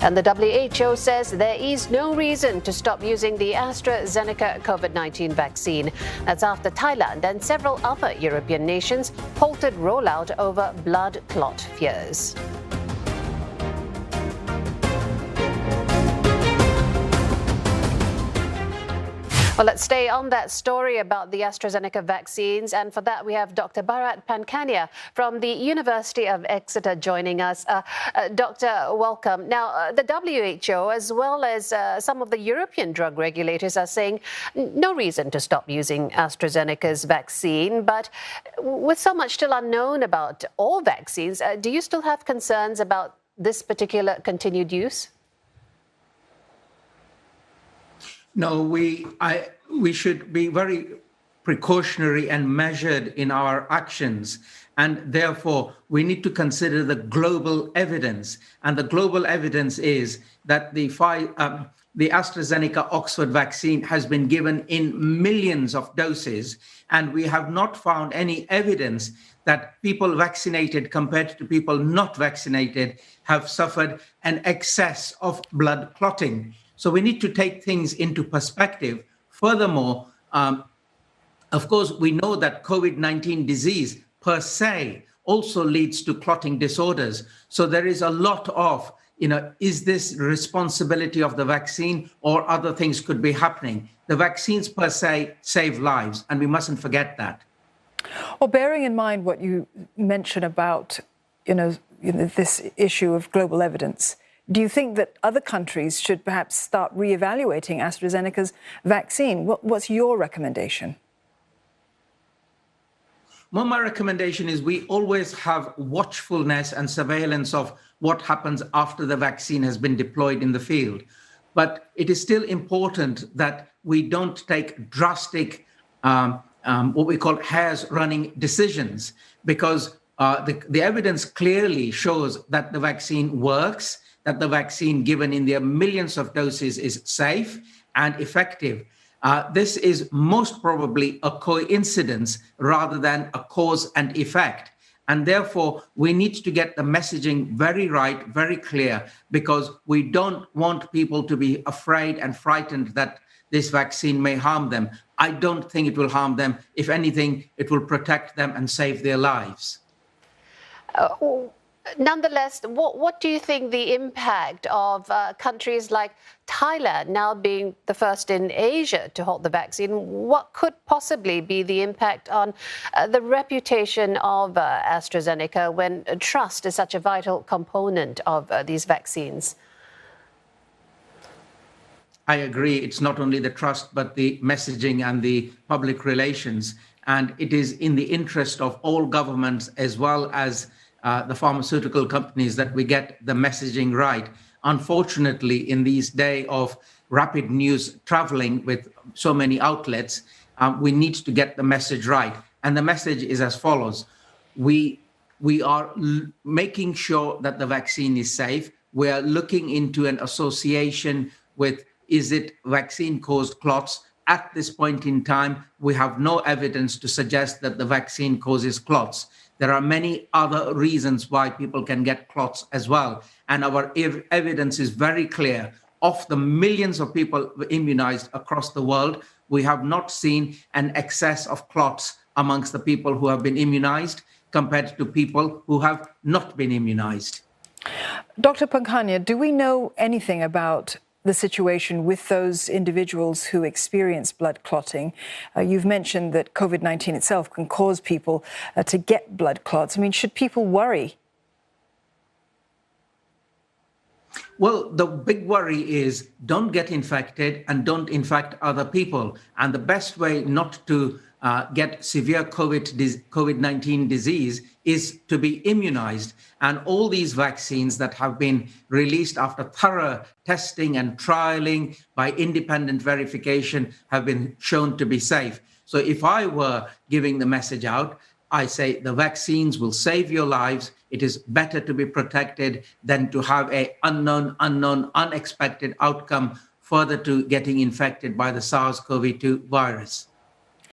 And the WHO says there is no reason to stop using the AstraZeneca COVID-19 vaccine. That's after Thailand and several other European nations halted rollout over blood clot fears. Well, let's stay on that story about the AstraZeneca vaccines. And for that, we have Dr. Bharat Pankhania from the University of Exeter joining us. Doctor, welcome. Now, the WHO, as well as some of the European drug regulators, are saying no reason to stop using AstraZeneca's vaccine. But with so much still unknown about all vaccines, do you still have concerns about this particular continued use? No, we should be very precautionary and measured in our actions. And therefore, we need to consider the global evidence. And the global evidence is that the AstraZeneca Oxford vaccine has been given in millions of doses. And we have not found any evidence that people vaccinated compared to people not vaccinated have suffered an excess of blood clotting. So we need to take things into perspective. Furthermore, of course, we know that COVID-19 disease per se also leads to clotting disorders. So there is a lot of, is this responsibility of the vaccine or other things could be happening? The vaccines per se save lives, and we mustn't forget that. Well, bearing in mind what you mentioned about, this issue of global evidence, do you think that other countries should perhaps start reevaluating AstraZeneca's vaccine? What's your recommendation? Well, my recommendation is we always have watchfulness and surveillance of what happens after the vaccine has been deployed in the field. But it is still important that we don't take drastic, what we call hares-running decisions, because the evidence clearly shows that the vaccine works, that the vaccine given in their millions of doses is safe and effective. This is most probably a coincidence rather than a cause and effect. And therefore, we need to get the messaging very right, very clear, because we don't want people to be afraid and frightened that this vaccine may harm them. I don't think it will harm them. If anything, it will protect them and save their lives. Nonetheless, what do you think the impact of countries like Thailand now being the first in Asia to halt the vaccine, what could possibly be the impact on the reputation of AstraZeneca when trust is such a vital component of these vaccines? I agree. It's not only the trust, but the messaging and the public relations. And it is in the interest of all governments as well as the pharmaceutical companies that we get the messaging right. Unfortunately, in these days of rapid news traveling with so many outlets, we need to get the message right. And the message is as follows. We are making sure that the vaccine is safe. We are looking into an association with, is it vaccine-caused clots? At this point in time, we have no evidence to suggest that the vaccine causes clots. There are many other reasons why people can get clots as well. And our evidence is very clear. Of the millions of people immunized across the world, we have not seen an excess of clots amongst the people who have been immunized compared to people who have not been immunized. Dr. Pankhania, do we know anything about the situation with those individuals who experience blood clotting? You've mentioned that COVID-19 itself can cause people to get blood clots. I mean, should people worry? Well, the big worry is don't get infected and don't infect other people. And the best way not to get severe COVID-19 disease is to be immunized. And all these vaccines that have been released after thorough testing and trialing by independent verification have been shown to be safe. So if I were giving the message out, I say the vaccines will save your lives. It is better to be protected than to have an unknown, unexpected outcome further to getting infected by the SARS-CoV-2 virus.